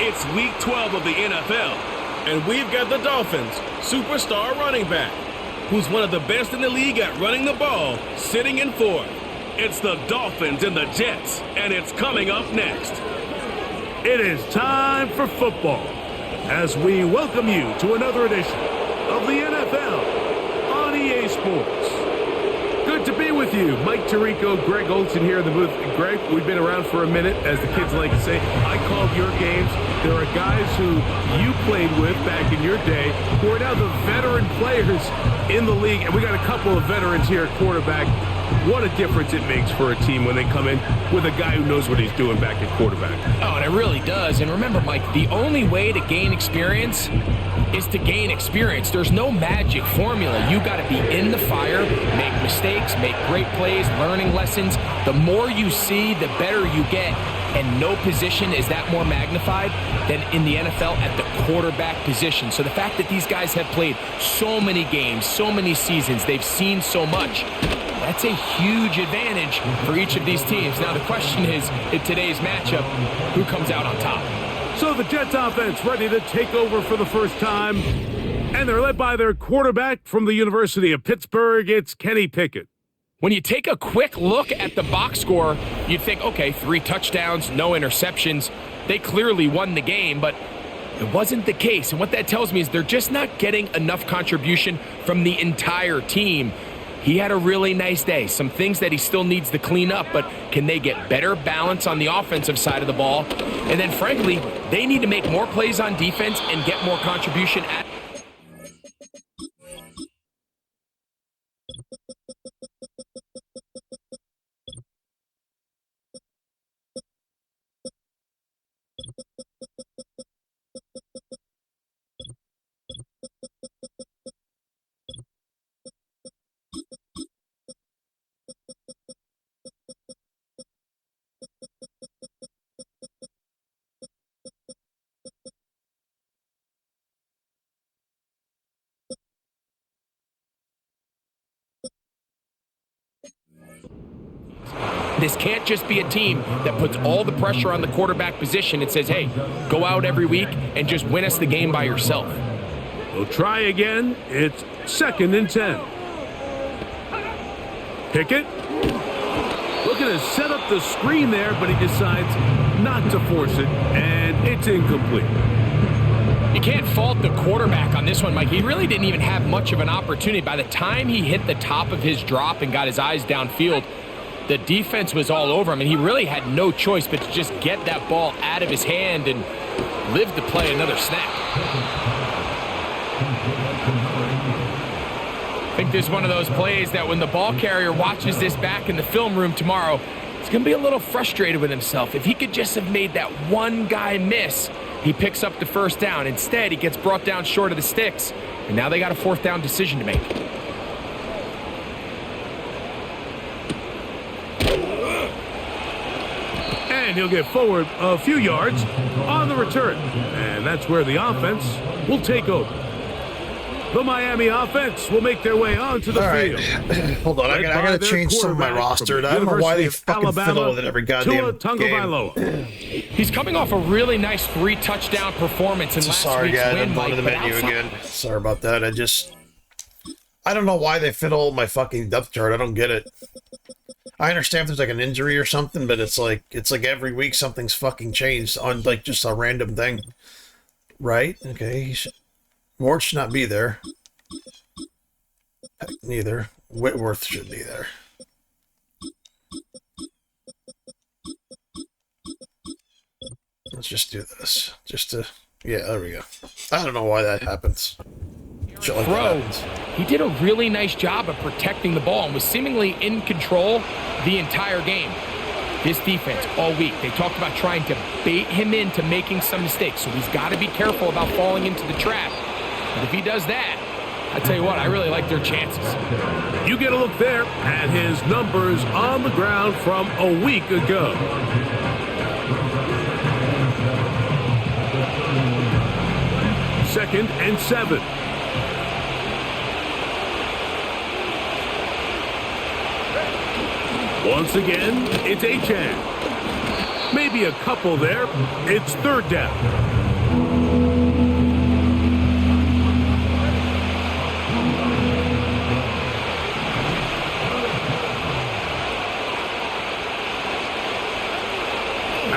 It's Week 12 of the NFL, and we've got the Dolphins' superstar running back, who's one of the best in the league at running the ball, sitting in fourth. It's the Dolphins and the Jets, and it's coming up next. It is time for football, as we welcome you to another edition of the NFL on EA Sports. Good to be with you. Mike Tirico, Greg Olson here in the booth. Greg, we've been around for a minute, as the kids like to say. I called your games. There are guys who you played with back in your day who are now the veteran players in the league, and we got a couple of veterans here at quarterback. What a difference it makes for a team when they come in with a guy who knows what he's doing back at quarterback. Oh, and it really does. And remember, Mike, the only way to gain experience is to gain experience. There's no magic formula. You got to be in the fire, make mistakes, make great plays, learning lessons. The more you see, the better you get. And no position is that more magnified than in the NFL at the quarterback position. So the fact that these guys have played so many games, so many seasons, they've seen so much, that's a huge advantage for each of these teams. Now the question is, in today's matchup, who comes out on top? So the Jets offense ready to take over for the first time, and they're led by their quarterback from the University of Pittsburgh. It's Kenny Pickett. When you take a quick look at the box score, you'd think, okay, 3 touchdowns, no interceptions. They clearly won the game, but it wasn't the case. And what that tells me is they're just not getting enough contribution from the entire team. He had a really nice day. Some things that he still needs to clean up, but can they get better balance on the offensive side of the ball? And then, frankly, they need to make more plays on defense and get more contribution at This can't just be a team that puts all the pressure on the quarterback position and says, hey, go out every week and just win us the game by yourself. We'll try again. It's 2nd and 10. Pickett looking to set up the screen there, but he decides not to force it, and it's incomplete. You can't fault the quarterback on this one, Mike. He really didn't even have much of an opportunity. By the time he hit the top of his drop and got his eyes downfield, the defense was all over him, and he really had no choice but to just get that ball out of his hand and live to play another snap. I think this is one of those plays that when the ball carrier watches this back in the film room tomorrow, he's going to be a little frustrated with himself. If he could just have made that one guy miss, he picks up the first down. Instead, he gets brought down short of the sticks, and now they got a 4th down decision to make. And he'll get forward a few yards on the return. And that's where the offense will take over. The Miami offense will make their way onto the field. Hold on, I gotta change some of my roster. I don't know why they fucking fiddle with it every goddamn game. He's coming off a really nice 3-touchdown performance in last week's win. I'm on the menu again. Sorry about that. I don't know why they fiddle with my fucking depth chart. I don't get it. I understand if there's like an injury or something, but it's like every week something's fucking changed on like just a random thing. Right? Okay. Ward should not be there. Heck, neither. Whitworth should be there. Let's just do this. Yeah, there we go. I don't know why that happens. He did a really nice job of protecting the ball and was seemingly in control the entire game. This defense all week, they talked about trying to bait him into making some mistakes, so he's got to be careful about falling into the trap. But if he does that, I tell you what, I really like their chances. You get a look there at his numbers on the ground from a week ago. Second and 7. Once again, it's Achane. Maybe a couple there. It's 3rd down.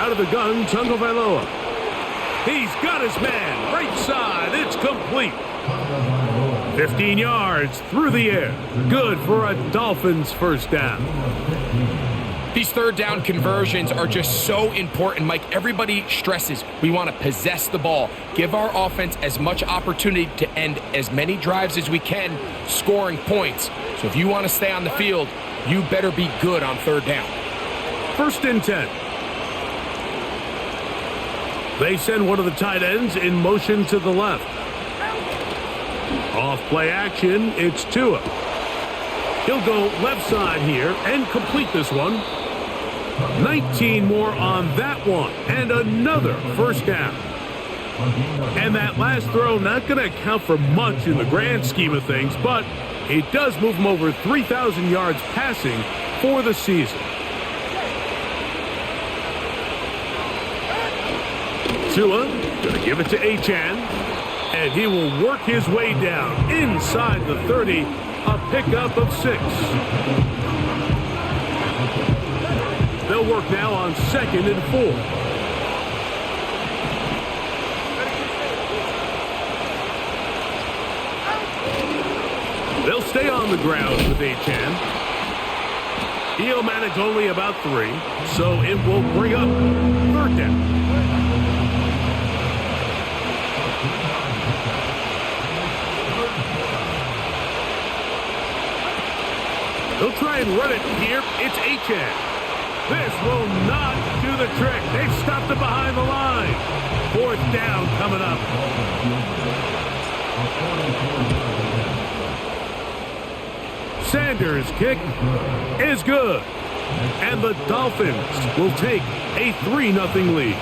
Out of the gun, Tagovailoa. He's got his man. Right side. It's complete. 15 yards through the air. Good for a Dolphins first down. These third down conversions are just so important, Mike. Everybody stresses we want to possess the ball, give our offense as much opportunity to end as many drives as we can, scoring points. So if you want to stay on the field, you better be good on third down. 1st and 10. They send one of the tight ends in motion to the left. Off play action, it's Tua. He'll go left side here and complete this one. 19 more on that one, and another first down. And that last throw not going to account for much in the grand scheme of things, but it does move him over 3,000 yards passing for the season. Tua going to give it to Achane, and he will work his way down inside the 30, a pickup of 6. They'll work now on 2nd and 4. They'll stay on the ground with Achane. He'll manage only about 3, so it will bring up 3rd down. They'll try and run it here. It's Achane. This will not do the trick. They've stopped it behind the line. 4th down coming up. Sanders' kick is good. And the Dolphins will take a 3-0 lead.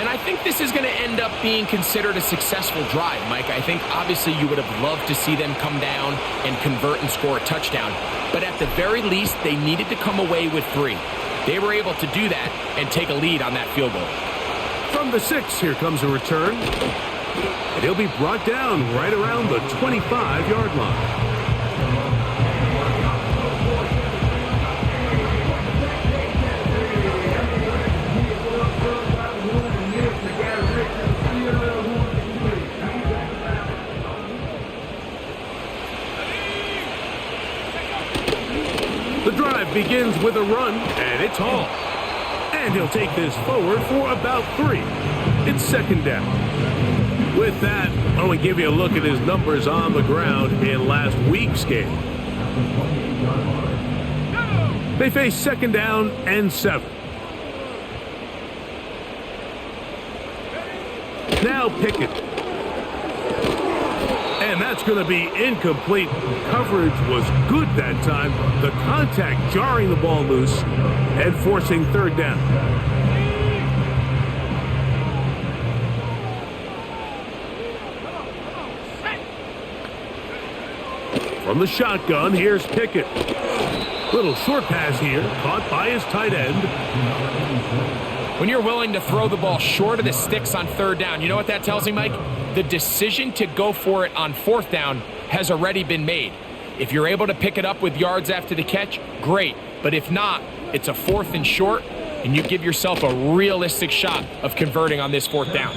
And I think this is going to end up being considered a successful drive, Mike. I think obviously you would have loved to see them come down and convert and score a touchdown. But at the very least, they needed to come away with 3. They were able to do that and take a lead on that field goal. From the 6, here comes a return. And he'll be brought down right around the 25-yard line. The drive begins with a run, and it's Hall. And he'll take this forward for about 3. It's 2nd down. With that, I want to give you a look at his numbers on the ground in last week's game. They face 2nd down and 7. Now Pickett. And that's going to be incomplete. Coverage was good that time. The contact jarring the ball loose and forcing 3rd down. From the shotgun, here's Pickett. Little short pass here, caught by his tight end. When you're willing to throw the ball short of the sticks on 3rd down, you know what that tells me, Mike? The decision to go for it on 4th down has already been made. If you're able to pick it up with yards after the catch, great. But if not, it's a 4th and short, and you give yourself a realistic shot of converting on this 4th down.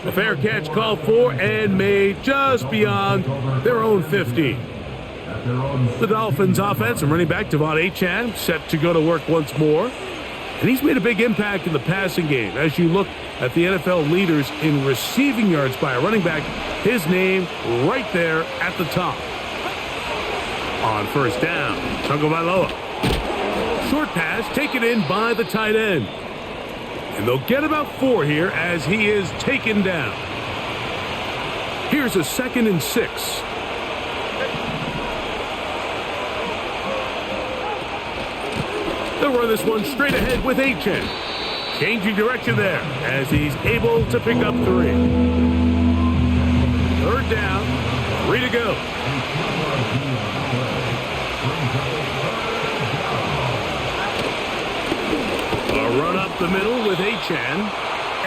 A fair catch called for and made just beyond their own 15. The Dolphins offense and running back Devon Achane set to go to work once more. And he's made a big impact in the passing game. As you look at the NFL leaders in receiving yards by a running back, his name right there at the top. On 1st down, Tagovailoa. Short pass taken in by the tight end. And they'll get about 4 here as he is taken down. Here's a 2nd and 6. They'll run this one straight ahead with Achane. Changing direction there as he's able to pick up 3. 3rd down, 3 to go. A run up the middle with Achane,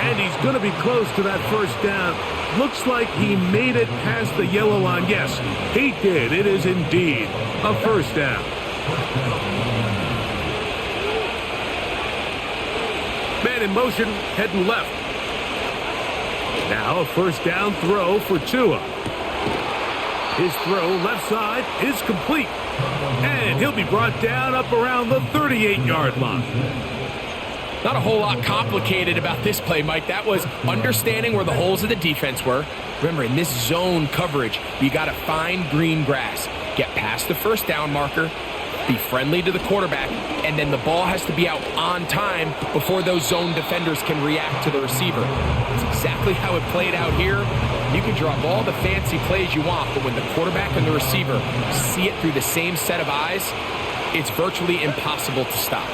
and he's going to be close to that 1st down. Looks like he made it past the yellow line. Yes, he did. It is indeed a 1st down. man in motion, heading left. Now a first down throw for Tua. His throw left side is complete. And he'll be brought down up around the 38-yard line. Not a whole lot complicated about this play, Mike. That was understanding where the holes of the defense were. Remember, in this zone coverage, you got to find green grass. Get past the first down marker, be friendly to the quarterback, and then the ball has to be out on time before those zone defenders can react to the receiver. That's exactly how it played out here. You can draw up all the fancy plays you want, but when the quarterback and the receiver see it through the same set of eyes, it's virtually impossible to stop.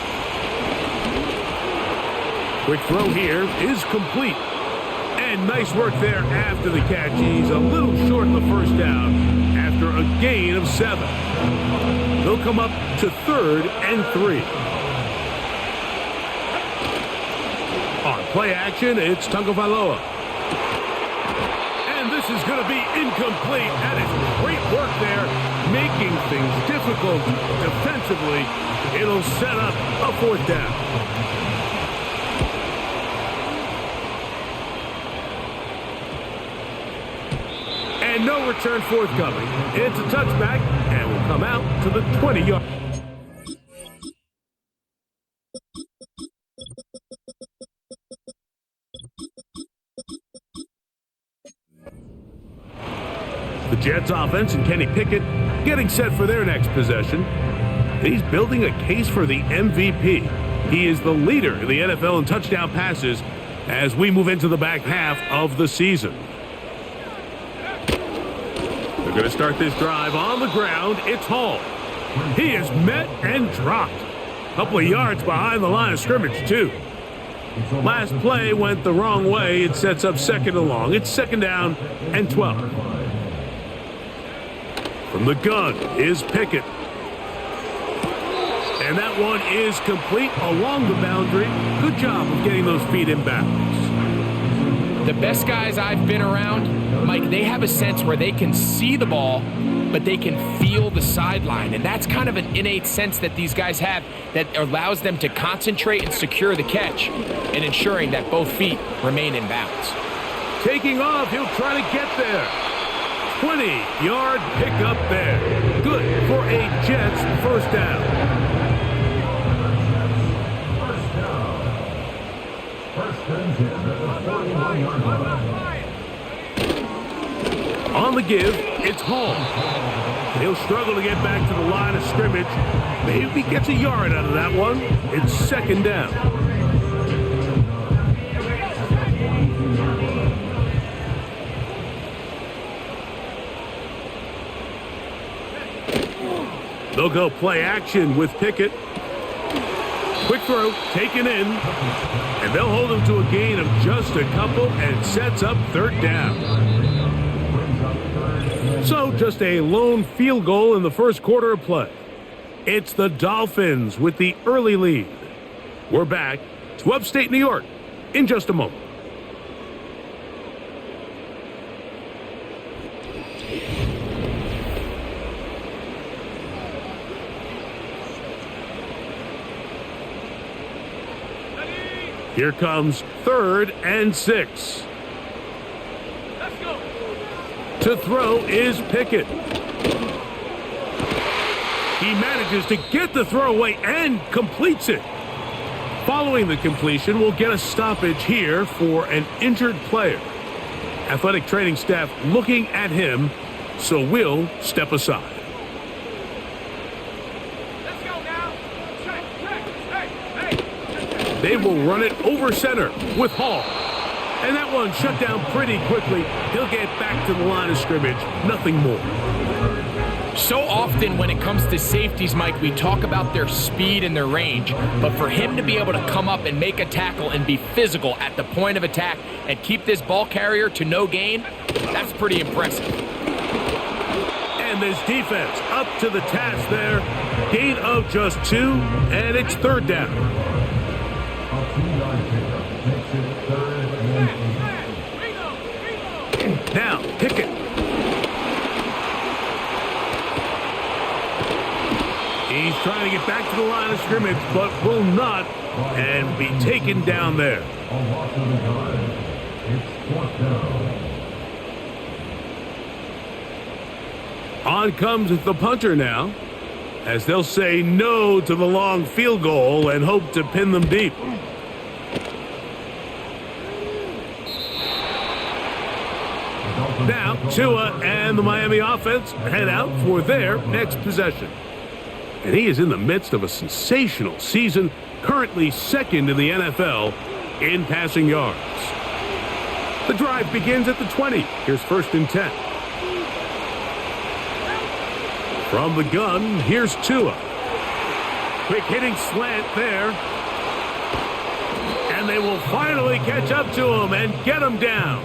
Quick throw here is complete. And nice work there after the catch. He's a little short of the first down after a gain of 7. They'll come up to 3rd and 3. On play action, it's Tagovailoa. And this is going to be incomplete. That is great work there, making things difficult defensively. It'll set up a 4th down. And no return forthcoming. It's a touchback, and will come out to the 20-yard. The Jets offense and Kenny Pickett getting set for their next possession. He's building a case for the MVP. He is the leader in the NFL in touchdown passes as we move into the back half of the season. They're going to start this drive on the ground. It's Hall. He is met and dropped. A couple of yards behind the line of scrimmage, too. Last play went the wrong way. It sets up 2nd and long. It's 2nd down and 12. From the gun is Pickett. And that one is complete along the boundary. Good job of getting those feet in bounds. The best guys I've been around, Mike, they have a sense where they can see the ball, but they can feel the sideline. And that's kind of an innate sense that these guys have that allows them to concentrate and secure the catch and ensuring that both feet remain in bounds. Taking off, he'll try to get there. 20-yard pickup there. Good for a Jets first down. On the give, it's Hall. He'll struggle to get back to the line of scrimmage. Maybe he gets a yard out of that one. It's 2nd down. They'll go play action with Pickett. Quick throw, taken in, and they'll hold him to a gain of just a couple, and it sets up 3rd down. So just a lone field goal in the first quarter of play. It's the Dolphins with the early lead. We're back to upstate New York in just a moment. Here comes 3rd and 6. Let's go. To throw is Pickett. He manages to get the throw away and completes it. Following the completion, we'll get a stoppage here for an injured player. Athletic training staff looking at him, so we'll step aside. They will run it over center with Hall. And that one shut down pretty quickly. He'll get back to the line of scrimmage. Nothing more. So often when it comes to safeties, Mike, we talk about their speed and their range. But for him to be able to come up and make a tackle and be physical at the point of attack and keep this ball carrier to no gain, that's pretty impressive. And this defense up to the task there. Gain of just 2, and it's 3rd down. Now, Pickett. He trying to get back to the line of scrimmage, but will not, and be taken down there. On comes the punter now, as they'll say no to the long field goal and hope to pin them deep. Now, Tua and the Miami offense head out for their next possession. And he is in the midst of a sensational season, currently second in the NFL in passing yards. The drive begins at the 20. Here's 1st and 10. From the gun, here's Tua. Quick hitting slant there. And they will finally catch up to him and get him down.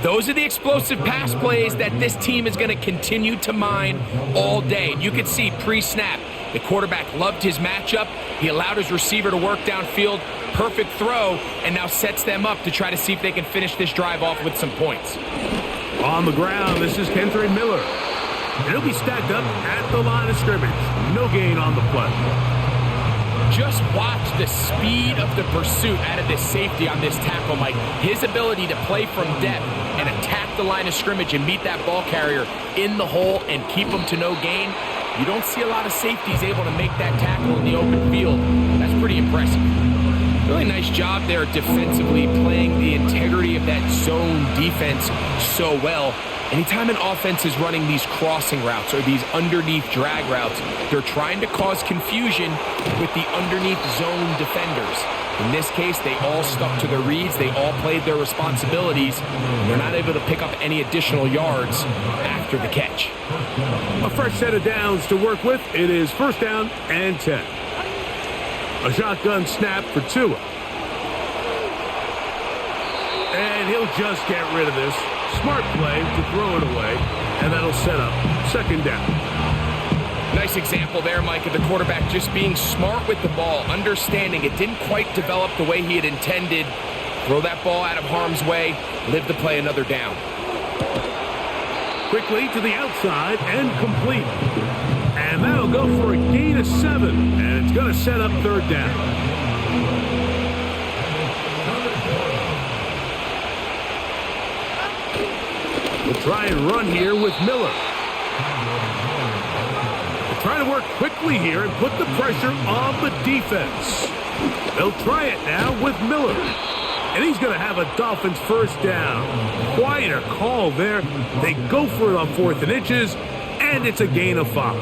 Those are the explosive pass plays that this team is going to continue to mine all day. And you could see pre-snap, the quarterback loved his matchup. He allowed his receiver to work downfield. Perfect throw, and now sets them up to try to see if they can finish this drive off with some points. On the ground, this is Kendre Miller. And he'll be stacked up at the line of scrimmage. No gain on the play. Just watch the speed of the pursuit out of this safety on this tackle, Mike. His ability to play from depth and attack the line of scrimmage and meet that ball carrier in the hole and keep him to no gain. You don't see a lot of safeties able to make that tackle in the open field. That's pretty impressive. Really nice job there defensively, playing the integrity of that zone defense so well. Anytime an offense is running these crossing routes or these underneath drag routes, they're trying to cause confusion with the underneath zone defenders. In this case, they all stuck to their reads. They all played their responsibilities. And they're not able to pick up any additional yards after the catch. A fresh set of downs to work with. It is 1st down and 10. A shotgun snap for Tua. And he'll just get rid of this. Smart play to throw it away, and that'll set up 2nd down. Nice example there, Mike, of the quarterback just being smart with the ball, understanding it didn't quite develop the way he had intended. Throw that ball out of harm's way, live to play another down. Quickly to the outside and complete. And that'll go for a gain of 7, and it's going to set up 3rd down. We'll try and run here with Miller. They'll try to work quickly here and put the pressure on the defense. They'll try it now with Miller. And he's going to have a Dolphins 1st down. Quieter call there. They go for it on 4th and inches, and it's a gain of 5.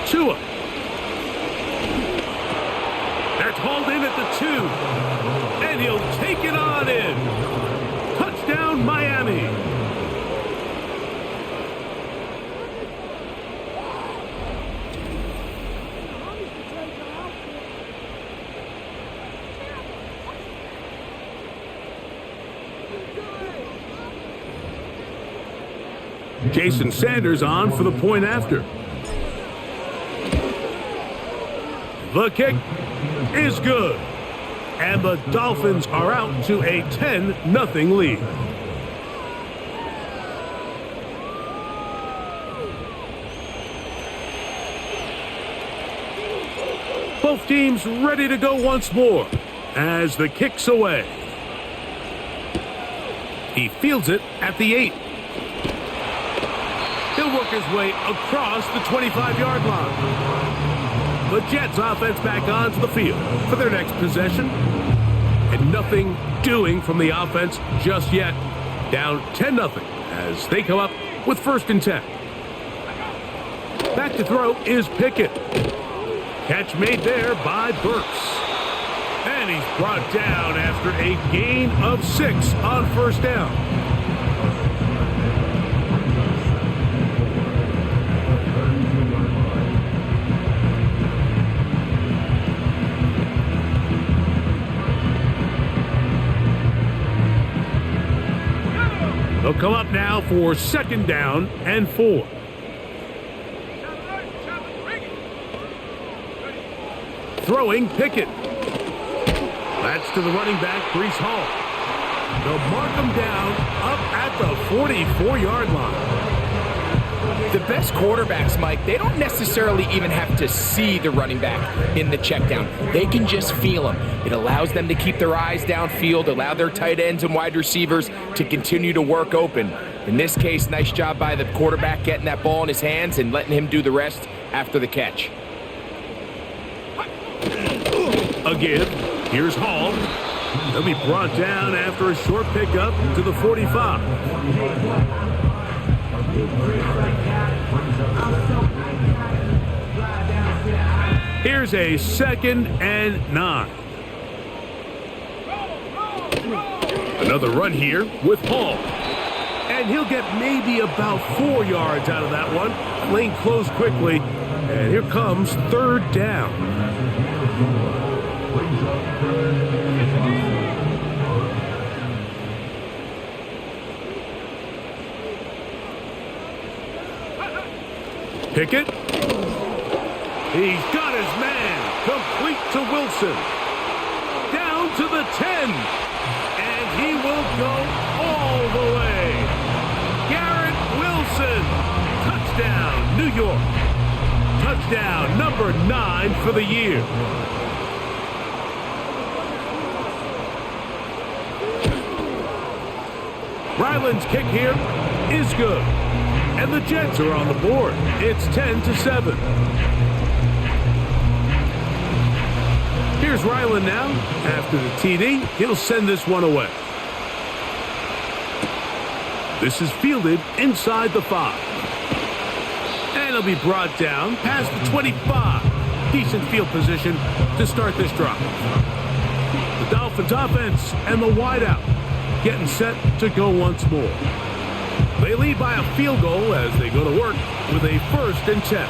Tua. That's hauled in at the 2. And he'll take it on in. Touchdown, Miami. Jason Sanders on for the point after. The kick is good. And the Dolphins are out to a 10-0 lead. Both teams ready to go once more as the kick's away. He fields it at the 8. He'll work his way across the 25-yard line. The Jets offense back onto the field for their next possession. And nothing doing from the offense just yet. Down 10-0 as they come up with 1st and 10. Back to throw is Pickett. Catch made there by Burks. And he's brought down after a gain of 6 on 1st down. They'll come up now for 2nd down and 4. Throwing Pickett. That's to the running back, Breece Hall. They'll mark him down up at the 44-yard line. The best quarterbacks, Mike, they don't necessarily even have to see the running back in the check down. They can just feel him. It allows them to keep their eyes downfield, allow their tight ends and wide receivers to continue to work open. In this case, nice job by the quarterback getting that ball in his hands and letting him do the rest after the catch. Again, here's Hall. They'll be brought down after a short pickup to the 45. Here's a 2nd and 9. Another run here with Hall. And he'll get maybe about 4 yards out of that one. Lane closed quickly. And here comes 3rd down. Pickett. He's got his man. Complete to Wilson. Down to the 10. And he will go all the way. Garrett Wilson. Touchdown, New York. Touchdown number 9 for the year. Ryland's kick here is good. And the Jets are on the board. It's 10-7. Here's Ryland now. After the TD, he'll send this one away. This is fielded inside the 5. And it'll be brought down past the 25. Decent field position to start this drive. The Dolphins offense and the wideout getting set to go once more. They lead by a field goal as they go to work with a 1st and 10.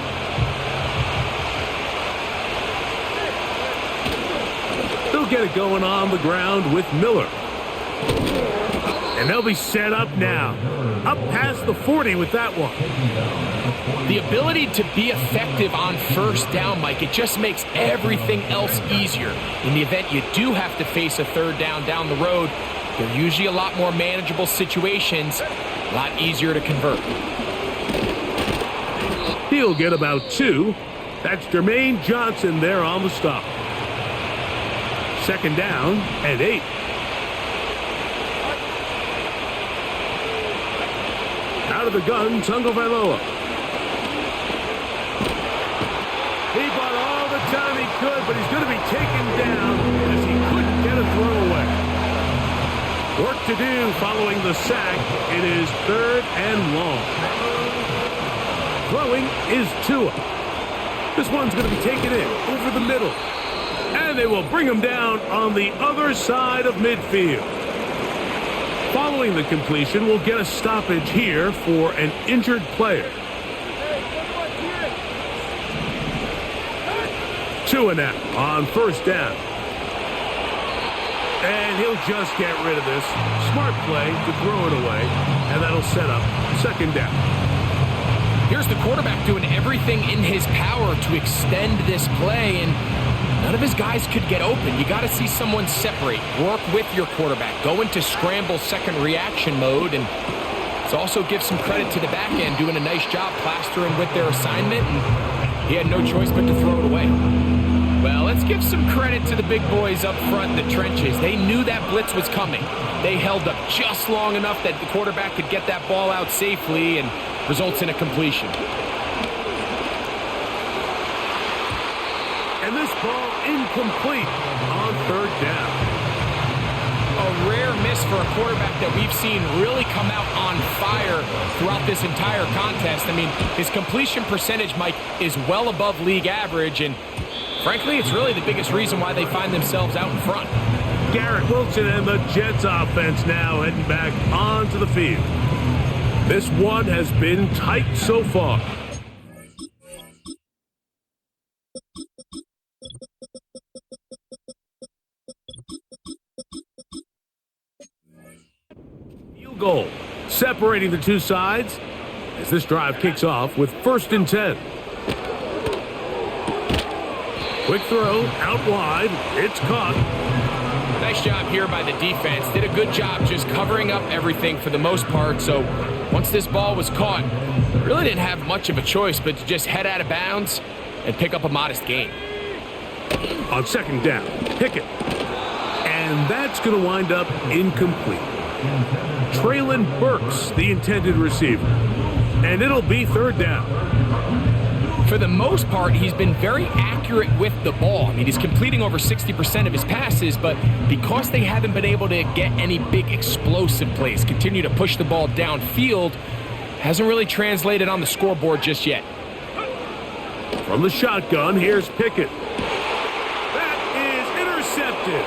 They'll get it going on the ground with Miller. And they'll be set up now. Up past the 40 with that one. The ability to be effective on 1st down, Mike, it just makes everything else easier. In the event you do have to face a 3rd down the road, they're usually a lot more manageable situations. A lot easier to convert. He'll get about 2. That's Jermaine Johnson there on the stop. 2nd down and 8. Out of the gun, Tagovailoa. He bought all the time he could, but he's going to be taken down as he couldn't get a throw away. Work to do following the sack. It is 3rd and long. Throwing is Tua. This one's going to be taken in over the middle. And they will bring him down on the other side of midfield. Following the completion, we'll get a stoppage here for an injured player. Tua now on 1st down. And he'll just get rid of this. Smart play to throw it away. And that'll set up 2nd down. Here's the quarterback doing everything in his power to extend this play, and none of his guys could get open. You got to see someone separate. Work with your quarterback. Go into scramble 2nd reaction mode, and let's also give some credit to the back end doing a nice job plastering with their assignment, and he had no choice but to throw it away. Well, let's give some credit to the big boys up front in the trenches. They knew that blitz was coming. They held up just long enough that the quarterback could get that ball out safely and results in a completion. And this ball incomplete on 3rd down. A rare miss for a quarterback that we've seen really come out on fire throughout this entire contest. I mean, his completion percentage, Mike, is well above league average, and frankly, it's really the biggest reason why they find themselves out in front. Garrett Wilson and the Jets offense now heading back onto the field. This one has been tight so far. Field goal separating the two sides as this drive kicks off with 1st and 10. Quick throw out wide. It's caught. Nice job here by the defense. Did a good job just covering up everything for the most part. So once this ball was caught, really didn't have much of a choice but to just head out of bounds and pick up a modest gain. On second down, Pickett. And that's going to wind up incomplete. Traylon Burks, the intended receiver. And it'll be third down. For the most part, he's been very accurate with the ball. I mean, he's completing over 60% of his passes, but because they haven't been able to get any big explosive plays, continue to push the ball downfield, hasn't really translated on the scoreboard just yet. From the shotgun, here's Pickett. That is intercepted.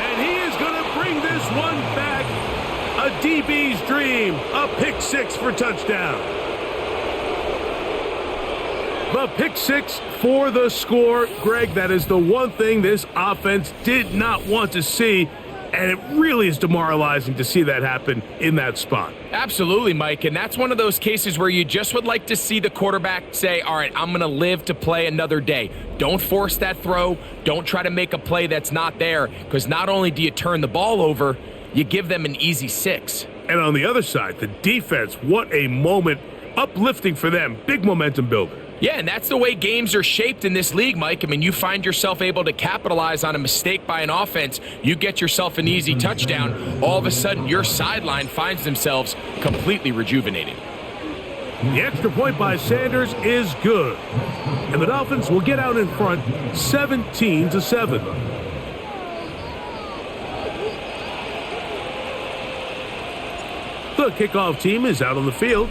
And he is going to bring this one back. A DB's dream, a pick six for touchdown. The pick six for the score. Greg, that is the one thing this offense did not want to see, and it really is demoralizing to see that happen in that spot. Absolutely, Mike, and that's one of those cases where you just would like to see the quarterback say, all right, I'm going to live to play another day. Don't force that throw. Don't try to make a play that's not there, because not only do you turn the ball over, you give them an easy 6. And on the other side, the defense, what a moment. Uplifting for them. Big momentum builder. Yeah, and that's the way games are shaped in this league, Mike. I mean, you find yourself able to capitalize on a mistake by an offense. You get yourself an easy touchdown. All of a sudden, your sideline finds themselves completely rejuvenated. The extra point by Sanders is good. And the Dolphins will get out in front 17-7. The kickoff team is out on the field.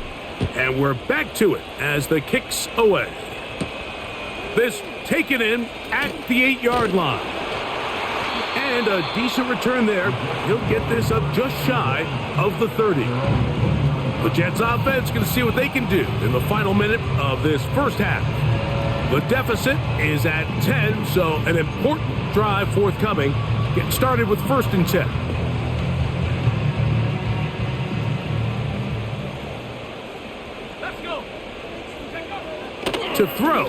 And we're back to it as the kick's away. This taken in at the 8-yard line. And a decent return there. He'll get this up just shy of the 30. The Jets offense going to see what they can do in the final minute of this first half. The deficit is at 10, so an important drive forthcoming. Getting started with 1st and 10. To throw,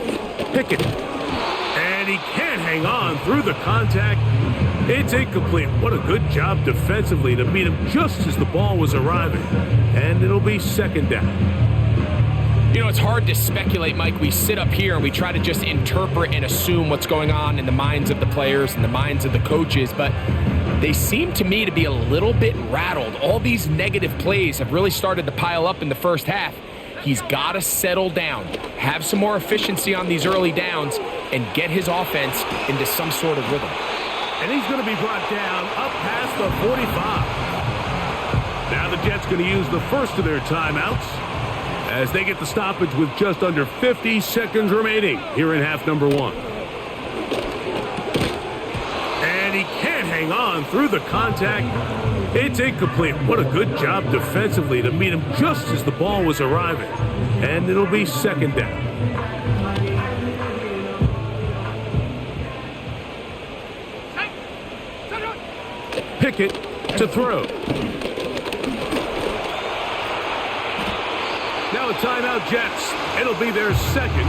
Pickett, and he can't hang on through the contact. It's incomplete. What a good job defensively to meet him just as the ball was arriving, and it'll be 2nd down. You know, it's hard to speculate, Mike. We sit up here and we try to just interpret and assume what's going on in the minds of the players and the minds of the coaches, but they seem to me to be a little bit rattled. All these negative plays have really started to pile up in the first half. He's got to settle down, have some more efficiency on these early downs, and get his offense into some sort of rhythm. And he's going to be brought down up past the 45. Now the Jets going to use the first of their timeouts as they get the stoppage with just under 50 seconds remaining here in half number 1. And he can't hang on through the contact. It's incomplete. What a good job defensively to meet him just as the ball was arriving. And it'll be 2nd down. Pickett to throw. Now a timeout, Jets. It'll be their 2nd.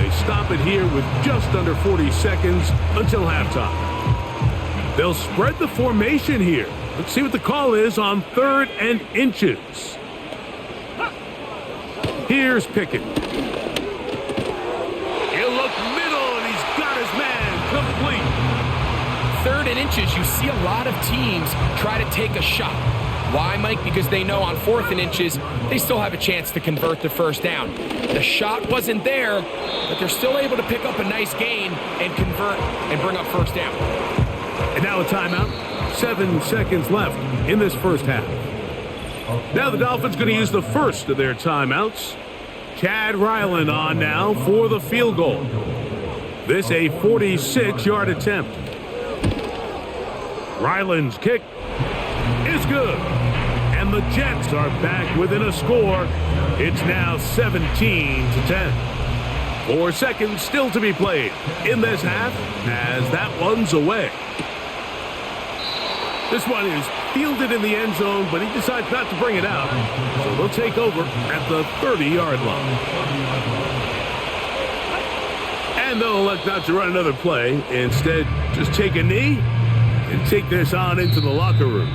They stop it here with just under 40 seconds until halftime. They'll spread the formation here. Let's see what the call is on 3rd and inches. Here's Pickett. He'll look middle, and he's got his man complete. 3rd and inches, you see a lot of teams try to take a shot. Why, Mike? Because they know on 4th and inches, they still have a chance to convert to 1st down. The shot wasn't there, but they're still able to pick up a nice gain and convert and bring up 1st down. And now a timeout. 7 seconds left in this first half. Now the Dolphins going to use the first of their timeouts. Chad Ryland on now for the field goal. This a 46-yard attempt. Ryland's kick is good. And the Jets are back within a score. It's now 17-10. 4 seconds still to be played in this half as that one's away. This one is fielded in the end zone, but he decides not to bring it out. So they'll take over at the 30-yard line. And they'll elect not to run another play. Instead, just take a knee and take this on into the locker room.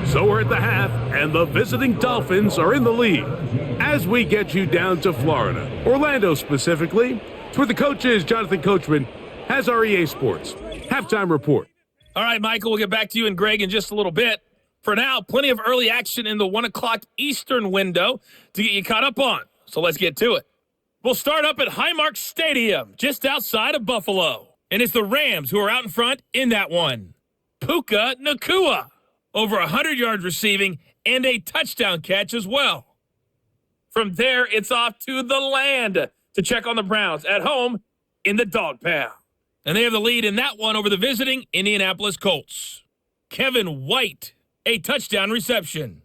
So we're at the half, and the visiting Dolphins are in the lead. As we get you down to Florida, Orlando specifically, it's where the coach is. Jonathan Coachman has our EA Sports halftime report. All right, Michael, we'll get back to you and Greg in just a little bit. For now, plenty of early action in the 1 o'clock Eastern window to get you caught up on. So let's get to it. We'll start up at Highmark Stadium, just outside of Buffalo. And it's the Rams who are out in front in that one. Puka Nacua, over 100 yards receiving and a touchdown catch as well. From there, it's off to the land to check on the Browns at home in the Dog Pound. And they have the lead in that one over the visiting Indianapolis Colts. Kevin White, a touchdown reception.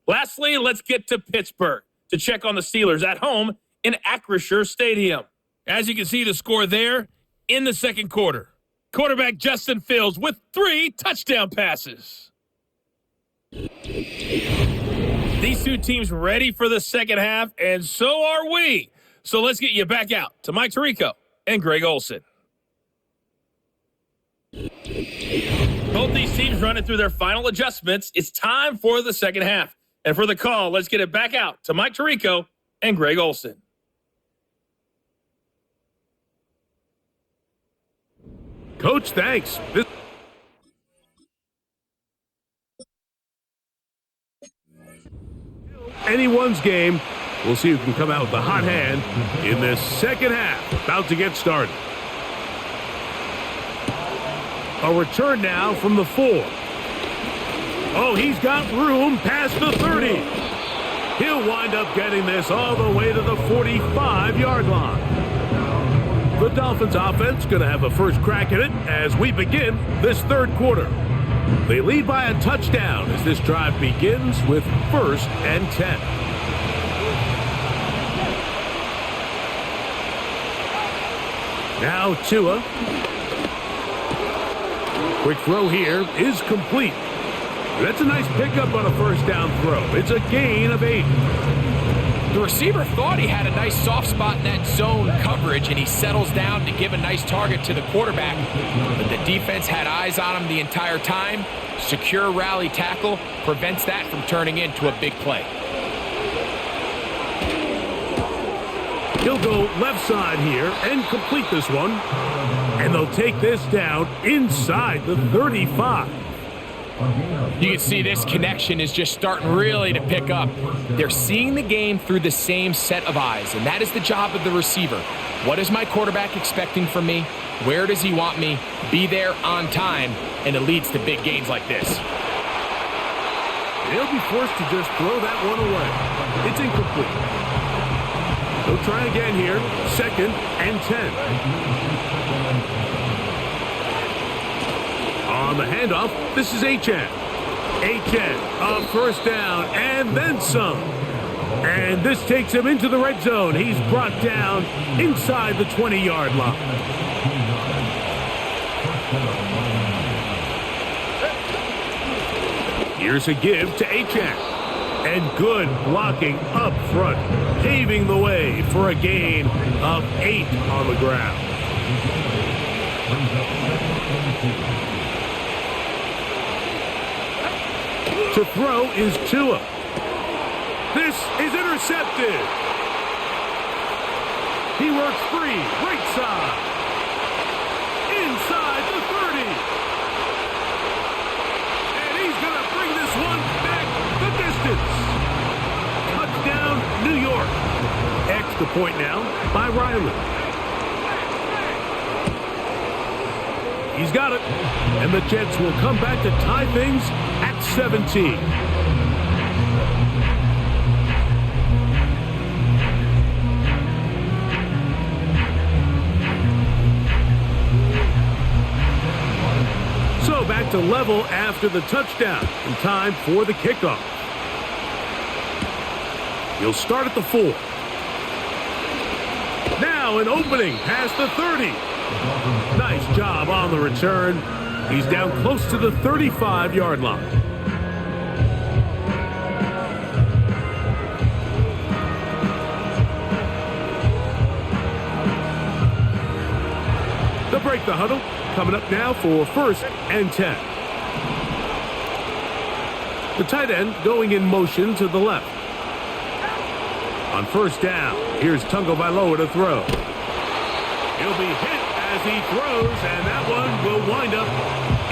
Lastly, let's get to Pittsburgh to check on the Steelers at home in Acrisure Stadium. As you can see, the score there in the second quarter. Quarterback Justin Fields with 3 touchdown passes. These two teams ready for the second half, and so are we. So let's get you back out to Mike Tirico and Greg Olson. Both these teams running through their final adjustments. It's time for the second half. And for the call, let's get it back out to Mike Tirico and Greg Olson. Coach, thanks. Anyone's game. We'll see who can come out with the hot hand in this second half. About to get started. A return now from the 4. Oh, he's got room past the 30. He'll wind up getting this all the way to the 45-yard line. The Dolphins offense going to have a first crack at it as we begin this third quarter. They lead by a touchdown as this drive begins with 1st and 10. Now Tua. Quick throw here is complete. That's a nice pickup on a first down throw. It's a gain of 8. The receiver thought he had a nice soft spot in that zone coverage, and he settles down to give a nice target to the quarterback. But the defense had eyes on him the entire time. Secure rally tackle prevents that from turning into a big play. He'll go left side here and complete this one. And they'll take this down inside the 35. You can see this connection is just starting really to pick up. They're seeing the game through the same set of eyes, and that is the job of the receiver. What is my quarterback expecting from me? Where does he want me? Be there on time, and it leads to big gains like this. They'll be forced to just throw that one away. It's incomplete. They'll try again here. 2nd and 10. On the handoff, this is Achane. Achane, a first down, and then some. And this takes him into the red zone. He's brought down inside the 20-yard line. Here's a give to Achane. And good blocking up front, paving the way for a gain of 8 on the ground. To throw is Tua. This is intercepted. He works free, right side. Inside the 30. And he's going to bring this one back the distance. Touchdown, New York. Extra point now by Riley. He's got it. And the Jets will come back to tie things at 17. So back to level after the touchdown. In time for the kickoff. He'll start at the 4. Now an opening past the 30. Nice job on the return. He's down close to the 35-yard line. They'll break the huddle. Coming up now for 1st and 10. The tight end going in motion to the left. On 1st down, here's Tagovailoa to throw. He'll be hit as he throws, and that one will wind up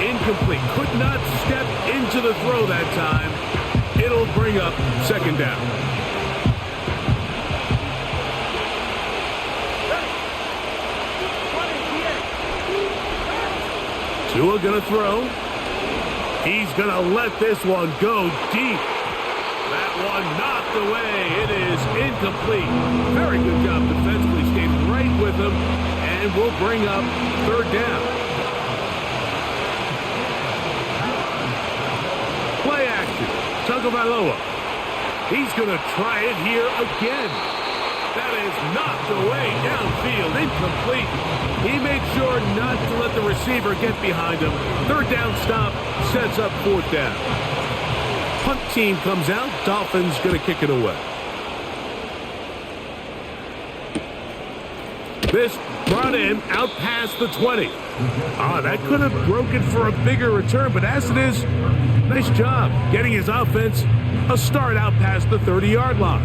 incomplete. Could not step into the throw that time. It'll bring up 2nd down. Tua gonna throw. He's gonna let this one go deep. That one knocked away. It is incomplete. Very good job defensively. Stayed right with him, and will bring up 3rd down. Play action. Tagovailoa. He's gonna try it here again. That is knocked away downfield, incomplete. He made sure not to let the receiver get behind him. 3rd down stop sets up 4th down. Punt team comes out. Dolphins going to kick it away. This brought in out past the 20. That could have broken for a bigger return, but as it is, nice job getting his offense a start out past the 30-yard line.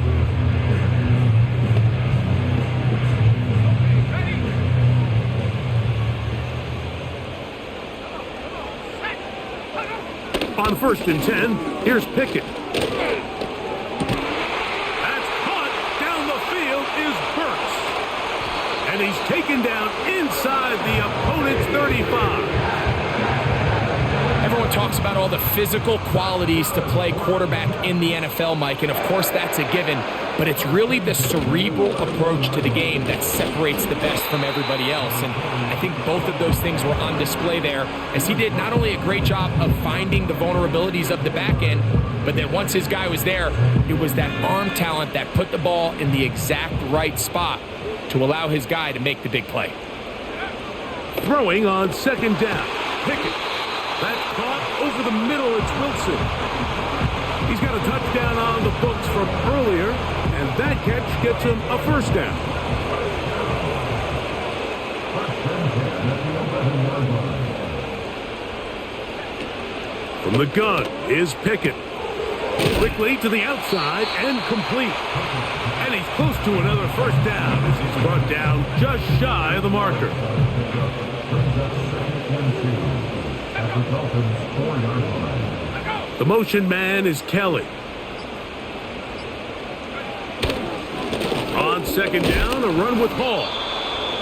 On 1st and 10, here's Pickett. That's caught down the field is Burks. And he's taken down inside the opponent's 35. Everyone talks about all the physical qualities to play quarterback in the NFL, Mike, and of course that's a given, but it's really the cerebral approach to the game that separates the best from everybody else, and I think both of those things were on display there, as he did not only a great job of finding the vulnerabilities of the back end, but then once his guy was there, it was that arm talent that put the ball in the exact right spot to allow his guy to make the big play. Throwing on 2nd down, Pickett. That's caught over the middle. It's Wilson. He's got a touchdown on the books from earlier, and that catch gets him a 1st down. From the gun is Pickett. Quickly to the outside and complete. And he's close to another 1st down as he's brought down just shy of the marker. The motion man is Kelly. On 2nd down, a run with Hall.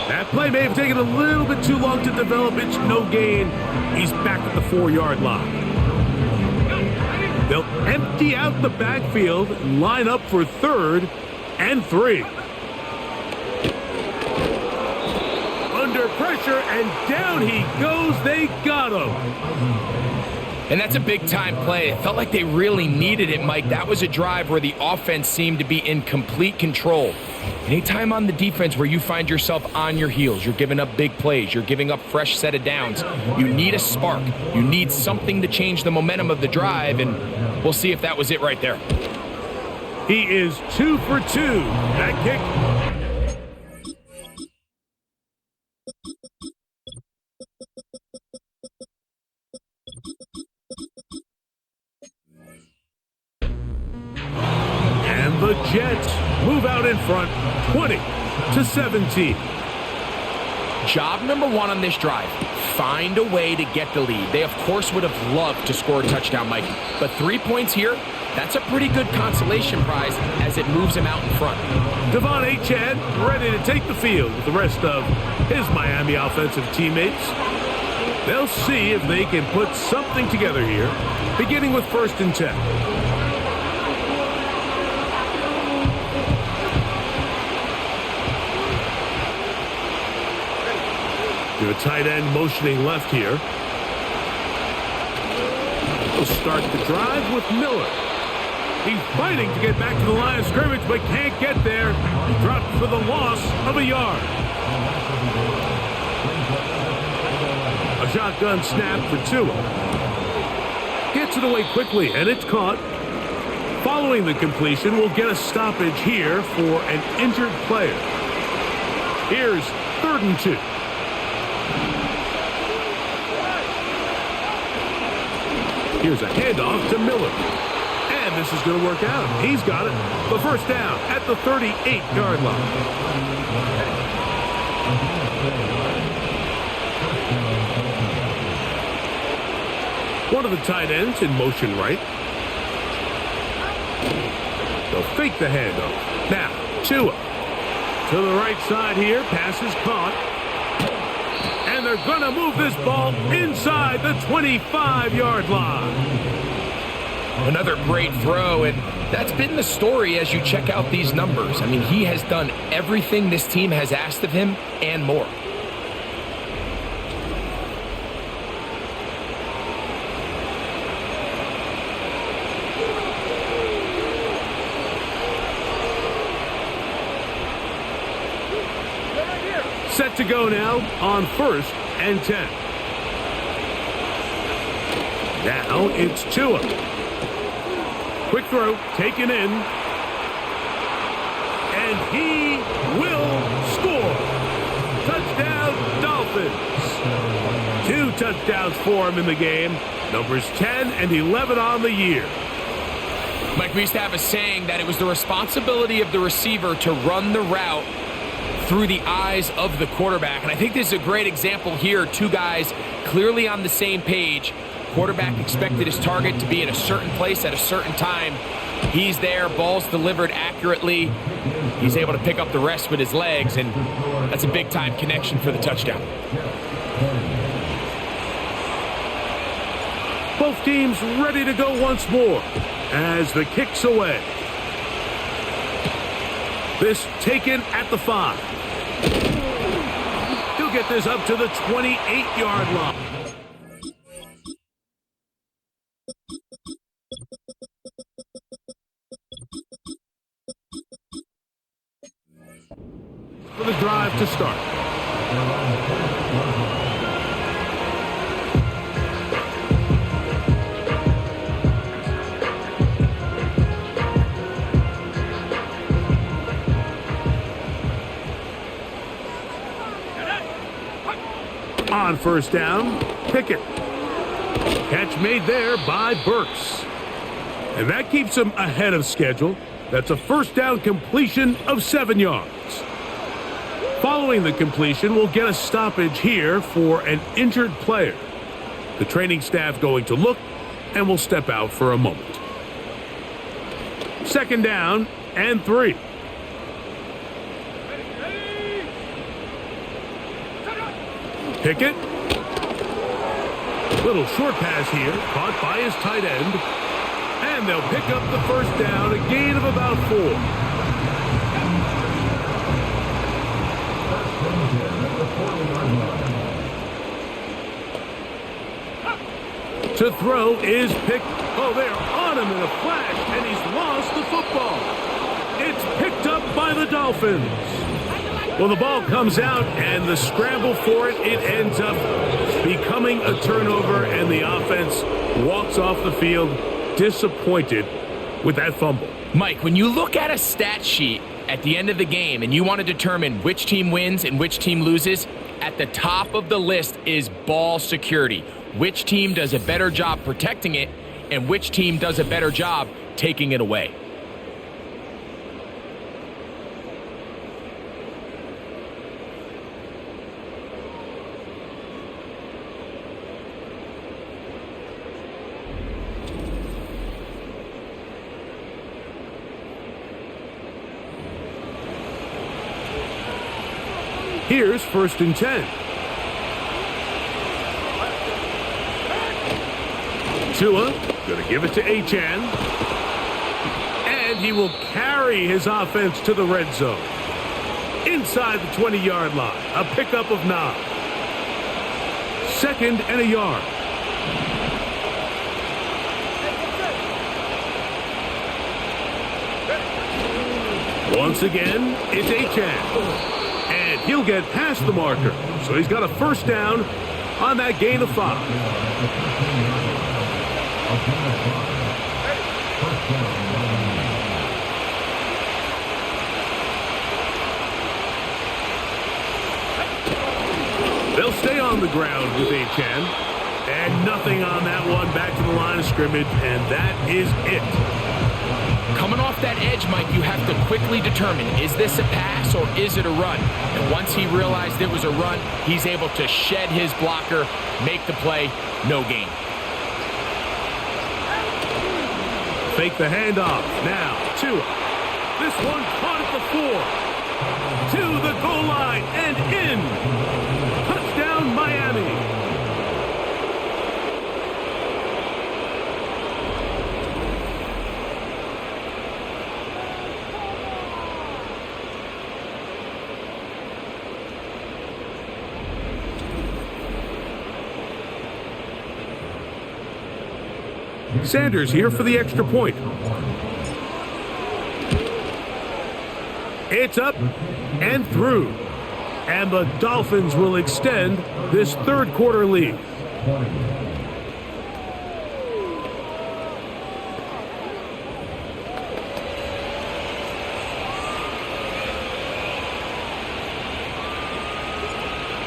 That play may have taken a little bit too long to develop. It's no gain. He's back at the 4-yard line. They'll empty out the backfield and line up for 3rd and 3. Under pressure, and down he goes. They got him. And that's a big-time play. It felt like they really needed it, Mike. That was a drive where the offense seemed to be in complete control. Anytime on the defense where you find yourself on your heels, you're giving up big plays, you're giving up fresh set of downs, you need a spark. You need something to change the momentum of the drive, and we'll see if that was it right there. He is 2 for 2. That kick. And the Jets move out in front, 20-17. Job number 1 on this drive, find a way to get the lead. They, of course, would have loved to score a touchdown, Mike. But 3 points here, that's a pretty good consolation prize as it moves him out in front. Devon Achane ready to take the field with the rest of his Miami offensive teammates. They'll see if they can put something together here, beginning with 1st and 10. The tight end motioning left here. He'll start the drive with Miller. He's fighting to get back to the line of scrimmage, but can't get there. Dropped for the loss of a yard. A shotgun snap for Tua. Gets it away quickly, and it's caught. Following the completion, we'll get a stoppage here for an injured player. Here's 3rd and 2. Here's a handoff to Miller. And this is going to work out. He's got it. The first down at the 38-yard line. One of the tight ends in motion right. They'll fake the handoff. Now, Tua. To the right side here. Pass is caught. And they're going to move this ball inside the 25-yard line. Another great throw, and that's been the story as you check out these numbers. I mean, he has done everything this team has asked of him and more. Set to go now on 1st and 10. Now it's Tua. Quick throw, taken in. And he will score. Touchdown, Dolphins. 2 touchdowns for him in the game. Numbers 10 and 11 on the year. Mike, we used to have a saying that it was the responsibility of the receiver to run the route through the eyes of the quarterback. And I think this is a great example here. 2 guys clearly on the same page. Quarterback expected his target to be in a certain place at a certain time. He's there, ball's delivered accurately. He's able to pick up the rest with his legs, and that's a big-time connection for the touchdown. Both teams ready to go once more as the kick's away. This taken at the 5. He'll get this up to the 28-yard line. For the drive to start. On 1st down, Pickett. Catch made there by Burks. And that keeps him ahead of schedule. That's a 1st down completion of 7 yards. Following the completion, we'll get a stoppage here for an injured player. The training staff going to look and will step out for a moment. 2nd down and 3. Pickett. Little short pass here, caught by his tight end. And they'll pick up the 1st down, a gain of about 4. To throw is picked. Oh, they're on him in a flash, and he's lost the football. It's picked up by the Dolphins. Well, the ball comes out, and the scramble for it, it ends up becoming a turnover, and the offense walks off the field disappointed with that fumble. Mike, when you look at a stat sheet at the end of the game and you want to determine which team wins and which team loses, at the top of the list is ball security. Which team does a better job protecting it and which team does a better job taking it away. Here's 1st and 10. Tua going to give it to Achane. And he will carry his offense to the red zone. Inside the 20-yard line. A pickup of 9. 2nd and a yard. Once again, it's Achane. And he'll get past the marker. So he's got a 1st down on that gain of 5. They'll stay on the ground with Achane. And nothing on that one, back to the line of scrimmage, and that is it. Coming off that edge, Mike, you have to quickly determine, is this a pass or is it a run? And once he realized it was a run, he's able to shed his blocker, make the play, no gain. Fake the handoff. Now, Tua. This one caught at the 4. To the goal line and in. Touchdown, Miami. Sanders here for the extra point. It's up and through. And the Dolphins will extend this third quarter lead.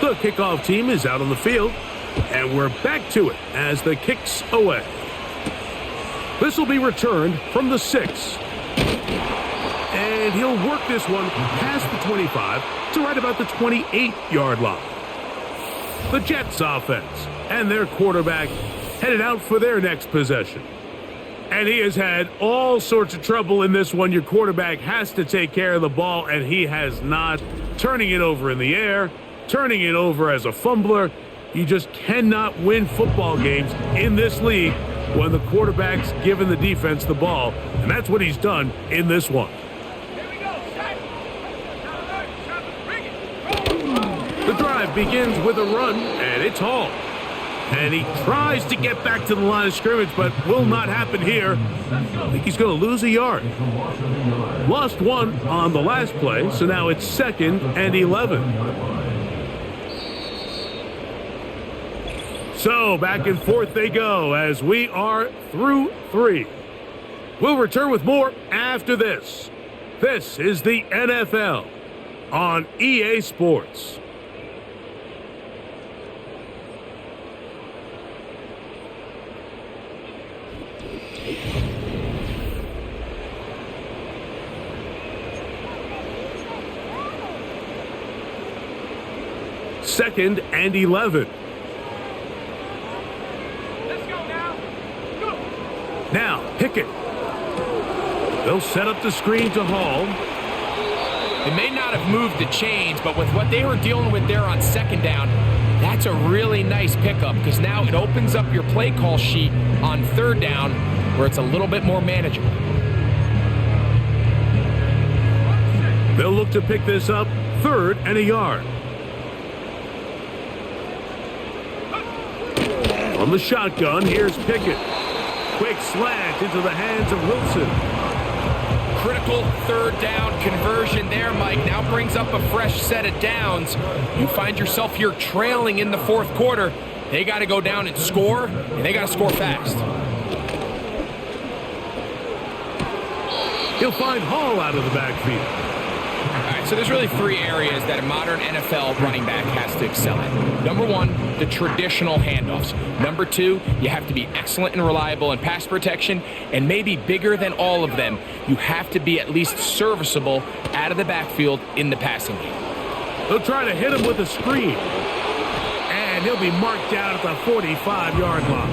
The kickoff team is out on the field, and we're back to it as the kick's away. This will be returned from the 6. And he'll work this one past the 25 to right about the 28-yard line. The Jets offense and their quarterback headed out for their next possession. And he has had all sorts of trouble in this one. Your quarterback has to take care of the ball, and he has not. Turning it over in the air, turning it over as a fumbler. You just cannot win football games in this league when the quarterback's giving the defense the ball, and that's what he's done in this one. The drive begins with a run, and it's Hall. And he tries to get back to the line of scrimmage, but will not happen here. I think he's going to lose a yard. Lost one on the last play, so now it's 2nd and 11. So back and forth they go as we are through 3. We'll return with more after this. This is the NFL on EA Sports. Second and 11. Now, Pickett. They'll set up the screen to Hall. They may not have moved the chains, but with what they were dealing with there on 2nd down, that's a really nice pickup because now it opens up your play call sheet on 3rd down where it's a little bit more manageable. They'll look to pick this up 3rd and a yard. From the shotgun, here's Pickett. Quick slant into the hands of Wilson. Critical 3rd down conversion there, Mike. Now brings up a fresh set of downs. You find yourself here trailing in the 4th quarter. They got to go down and score, and they got to score fast. He'll find Hall out of the backfield. All right, so there's really 3 areas that a modern NFL running back has to excel at. Number 1, the traditional handoffs. Number 2, you have to be excellent and reliable in pass protection, and maybe bigger than all of them, you have to be at least serviceable out of the backfield in the passing game. They'll try to hit him with a screen, and he'll be marked down at the 45-yard line.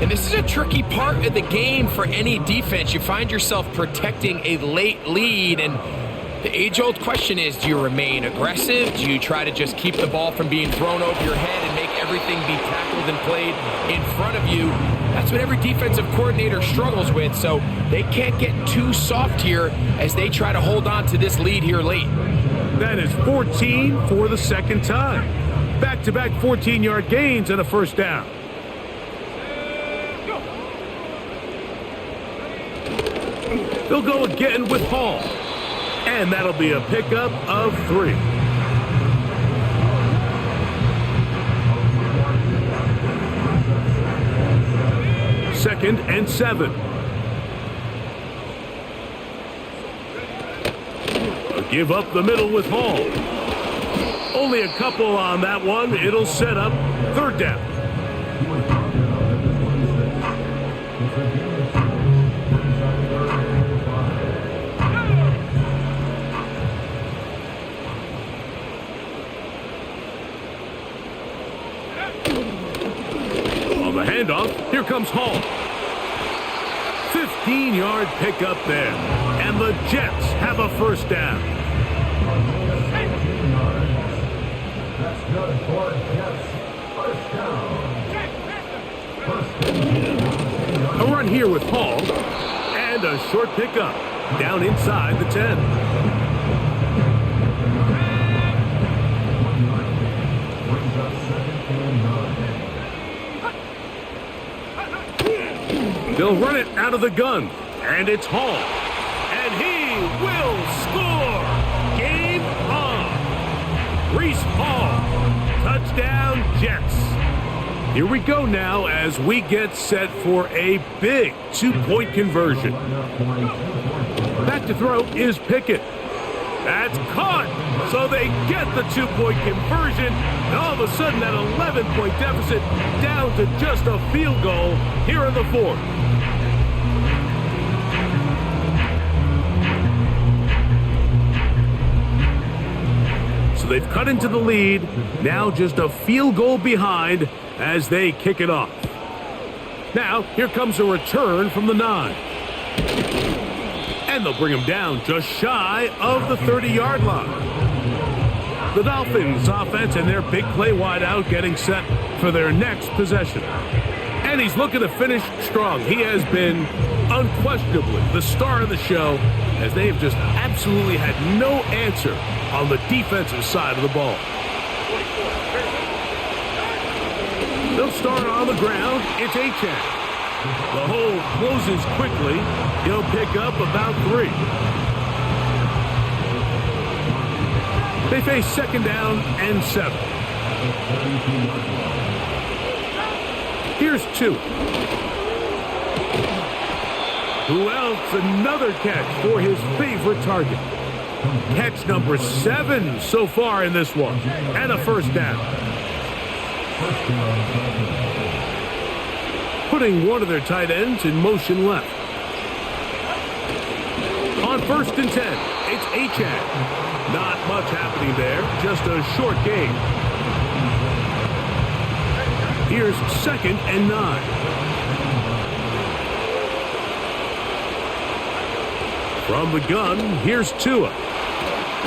And this is a tricky part of the game for any defense. You find yourself protecting a late lead, and the age-old question is, do you remain aggressive? Do you try to just keep the ball from being thrown over your head and make everything be tackled and played in front of you? That's what every defensive coordinator struggles with, so they can't get too soft here as they try to hold on to this lead here late. That is 14 for the 2nd time. Back-to-back 14-yard gains and a 1st down. They'll go again with Hall. And that'll be a pickup of 3. Second and 7. Give up the middle with Hall. Only a couple on that one. It'll set up 3rd down. handoff. Here comes Hall. 15-yard pickup there. And the Jets have a first down. That's good for Jets. First down. A run here with Hall. And a short pickup. Down inside the 10. They'll run it out of the gun, and it's Hall. And he will score! Game on! Reese Hall, touchdown Jets. Here we go now as we get set for a big two-point conversion. Back to throw is Pickett. That's caught, so they get the two-point conversion, and all of a sudden that 11-point deficit down to just a field goal here in the fourth. So they've cut into the lead, now just a field goal behind as they kick it off. Now, here comes a return from the 9. And they'll bring him down just shy of the 30-yard line. The Dolphins offense and their big play wideout getting set for their next possession. And he's looking to finish strong. He has been unquestionably the star of the show as they've just absolutely had no answer on the defensive side of the ball. They'll start on the ground. It's Achane. The hole closes quickly. He'll pick up about 3. They face second down and 7. Here's 2. Who else? Another catch for his favorite target. Catch number 7 so far in this one. And a first down. Putting one of their tight ends in motion left. On 1st and 10, it's Achane. Not much happening there, just a short gain. Here's 2nd and 9. From the gun, here's Tua.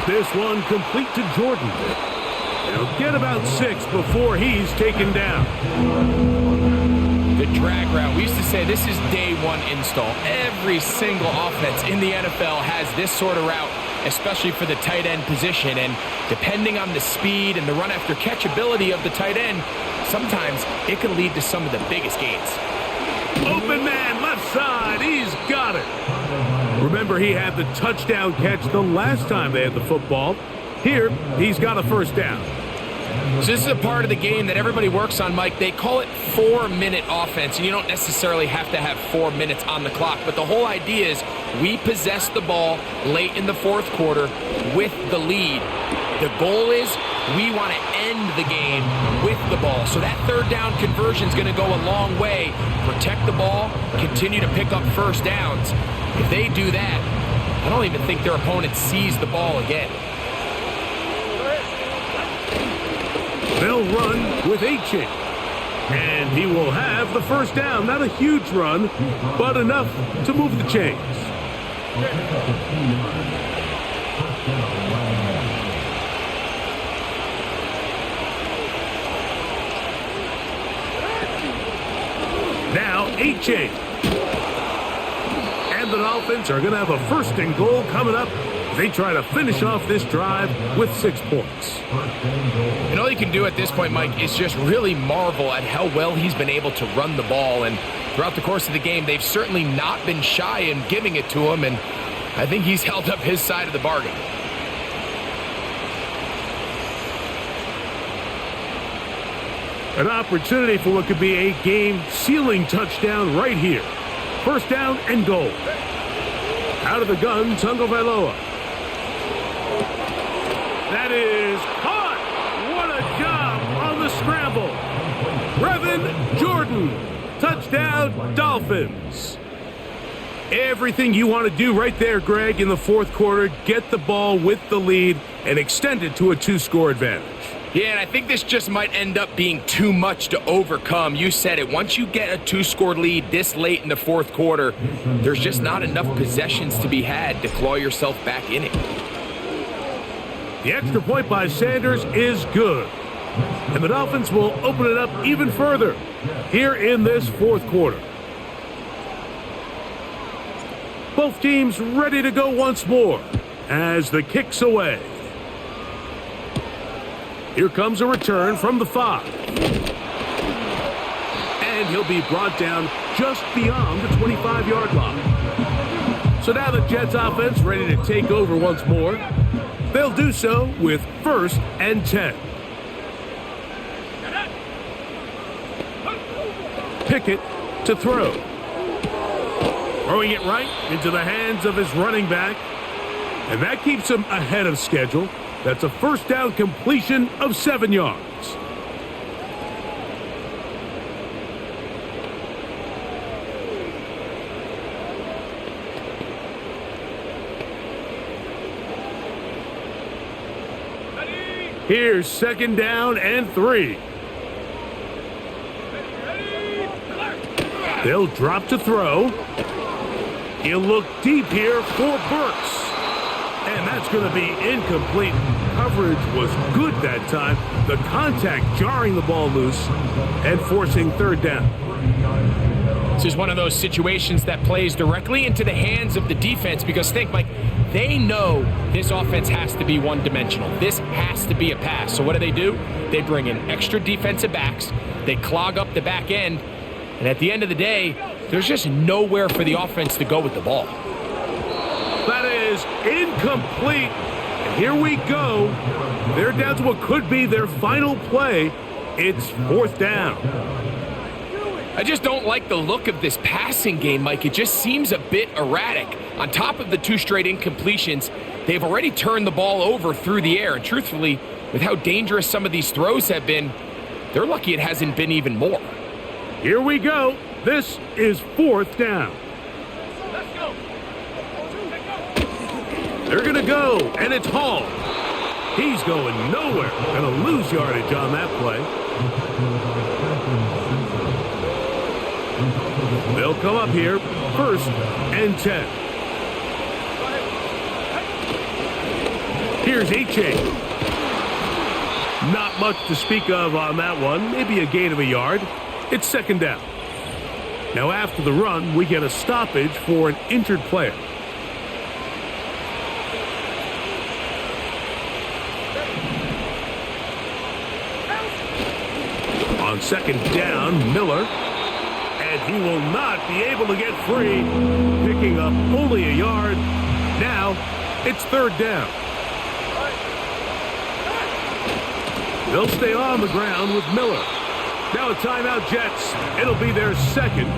This one complete to Jordan. They'll get about 6 before he's taken down. The drag route. We used to say this is day 1 install. Every single offense in the NFL has this sort of route, especially for the tight end position. And depending on the speed and the run after catch ability of the tight end, sometimes it can lead to some of the biggest gains. Open man, left side. He's got it. Remember, he had the touchdown catch the last time they had the football. Here, he's got a first down. So this is a part of the game that everybody works on, Mike. They call it 4-minute offense, and you don't necessarily have to have 4 minutes on the clock. But the whole idea is we possess the ball late in the fourth quarter with the lead. The goal is we want to end the game with the ball. So that third down conversion is going to go a long way. Protect the ball, continue to pick up first downs. If they do that, I don't even think their opponent sees the ball again. They'll run with Achane. And he will have the first down. Not a huge run, but enough to move the chains. Now Achane. And the Dolphins are going to have a first and goal coming up. They try to finish off this drive with 6 points. And all you can do at this point, Mike, is just really marvel at how well he's been able to run the ball. And throughout the course of the game, they've certainly not been shy in giving it to him. And I think he's held up his side of the bargain. An opportunity for what could be a game-sealing touchdown right here. First down and goal. Out of the gun, Tagovailoa. That is caught. What a job on the scramble. Brevin Jordan. Touchdown, Dolphins. Everything you want to do right there, Greg, in the fourth quarter. Get the ball with the lead and extend it to a 2-score advantage. Yeah, and I think this just might end up being too much to overcome. You said it. Once you get a 2-score lead this late in the fourth quarter, there's just not enough possessions to be had to claw yourself back in it. The extra point by Sanders is good. And the Dolphins will open it up even further here in this fourth quarter. Both teams ready to go once more as the kick's away. Here comes a return from the 5. And he'll be brought down just beyond the 25-yard line. So now the Jets offense ready to take over once more. They'll do so with 1st and 10. Pickett to throw. Throwing it right into the hands of his running back. And that keeps him ahead of schedule. That's a first down completion of 7 yards. Here's 2nd down and 3. They'll drop to throw. He'll look deep here for Burks. And that's going to be incomplete. Coverage was good that time. The contact jarring the ball loose and forcing 3rd down. This is one of those situations that plays directly into the hands of the defense because think, Mike, they know this offense has to be one-dimensional. This has to be a pass. So what do? They bring in extra defensive backs. They clog up the back end. And at the end of the day, there's just nowhere for the offense to go with the ball. That is incomplete. And here we go. They're down to what could be their final play. It's 4th down. I just don't like the look of this passing game, Mike. It just seems a bit erratic. On top of the 2 straight incompletions, they've already turned the ball over through the air. And truthfully, with how dangerous some of these throws have been, they're lucky it hasn't been even more. Here we go. This is 4th down. They're going to go, and it's Hall. He's going nowhere. Going to lose yardage on that play. They'll come up here, 1st and 10. Here's Iche. Not much to speak of on that one. Maybe a gain of a yard. It's 2nd down. Now after the run, we get a stoppage for an injured player. On 2nd down, Miller. And he will not be able to get free, picking up only a yard. Now it's 3rd down. They'll stay on the ground with Miller. Now a timeout, Jets. It'll be their 2nd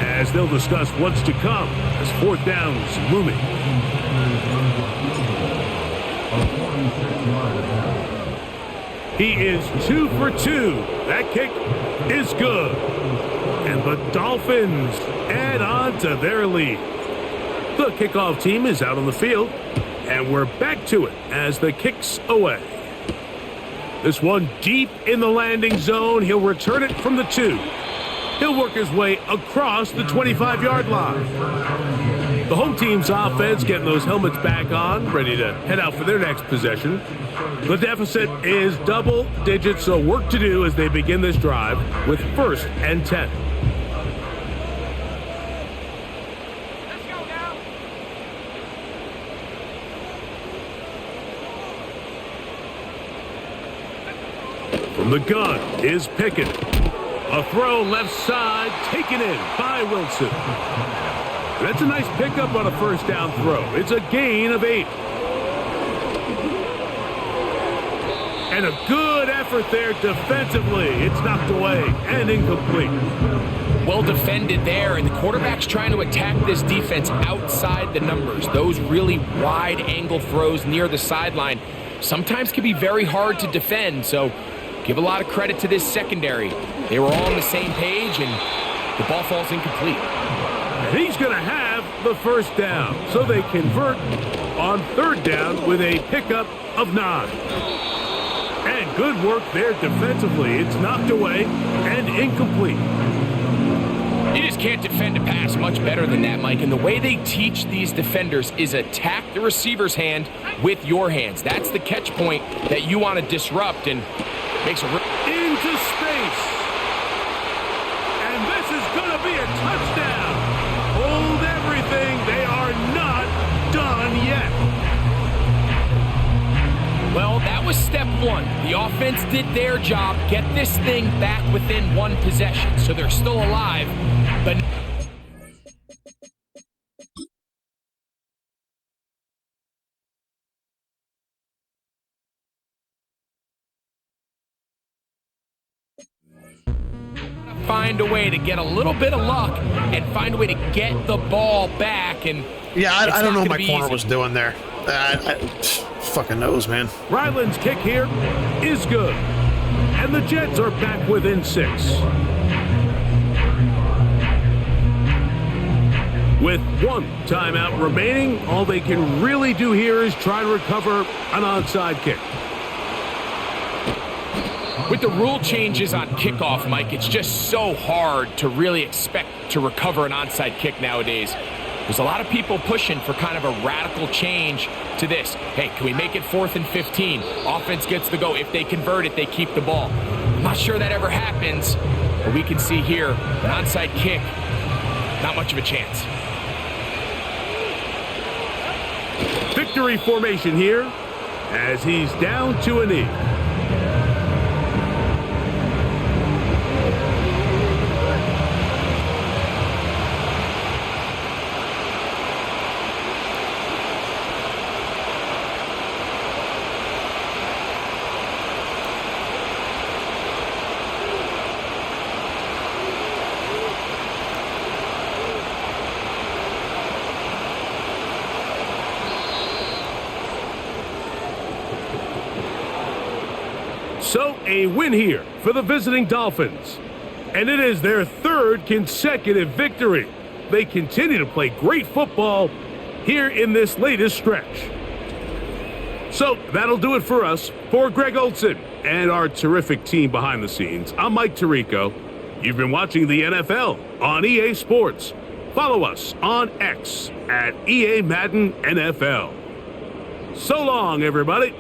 as they'll discuss what's to come as 4th down's looming. He is 2 for 2. That kick is good. And the Dolphins add on to their lead. The kickoff team is out on the field, and we're back to it as the kick's away. This one deep in the landing zone. He'll return it from the 2. He'll work his way across the 25-yard line. The home team's offense getting those helmets back on, ready to head out for their next possession. The deficit is double digits, so work to do as they begin this drive with 1st and 10. From the gun is Pickett. A throw left side, taken in by Wilson. That's a nice pickup on a 1st down throw. It's a gain of 8. And a good effort there defensively. It's knocked away and incomplete. Well defended there, and the quarterback's trying to attack this defense outside the numbers. Those really wide angle throws near the sideline sometimes can be very hard to defend, so give a lot of credit to this secondary. They were all on the same page, and the ball falls incomplete. And he's going to have the 1st down, so they convert on 3rd down with a pickup of 9. And Good work there defensively. It's knocked away and incomplete. You just can't defend a pass much better than that, Mike. And the way they teach these defenders is attack the receiver's hand with your hands. That's the catch point that you want to disrupt, and makes a into space. And this is going to be a touchdown. Hold everything. They are not done yet. Well, that was step one. The offense did their job, get this thing back within one possession. So they're still alive, but find a way to get a little bit of luck and find a way to get the ball back. And yeah, I don't know what not my gonna be corner easy. was doing there. Fucking knows, man. Ryland's kick here is good. And the Jets are back within 6. With one timeout remaining, all they can really do here is try to recover an onside kick. With the rule changes on kickoff, Mike, it's just so hard to really expect to recover an onside kick nowadays. There's a lot of people pushing for kind of a radical change to this. Hey, can we make it 4th and 15? Offense gets the go. If they convert it, they keep the ball. I'm not sure that ever happens, but we can see here, an onside kick, not much of a chance. Victory formation here as he's down to a knee. So, a win here for the visiting Dolphins. And it is their 3rd consecutive victory. They continue to play great football here in this latest stretch. So, that'll do it for us. For Greg Olson and our terrific team behind the scenes, I'm Mike Tirico. You've been watching the NFL on EA Sports. Follow us on X at EA Madden NFL. So long, everybody.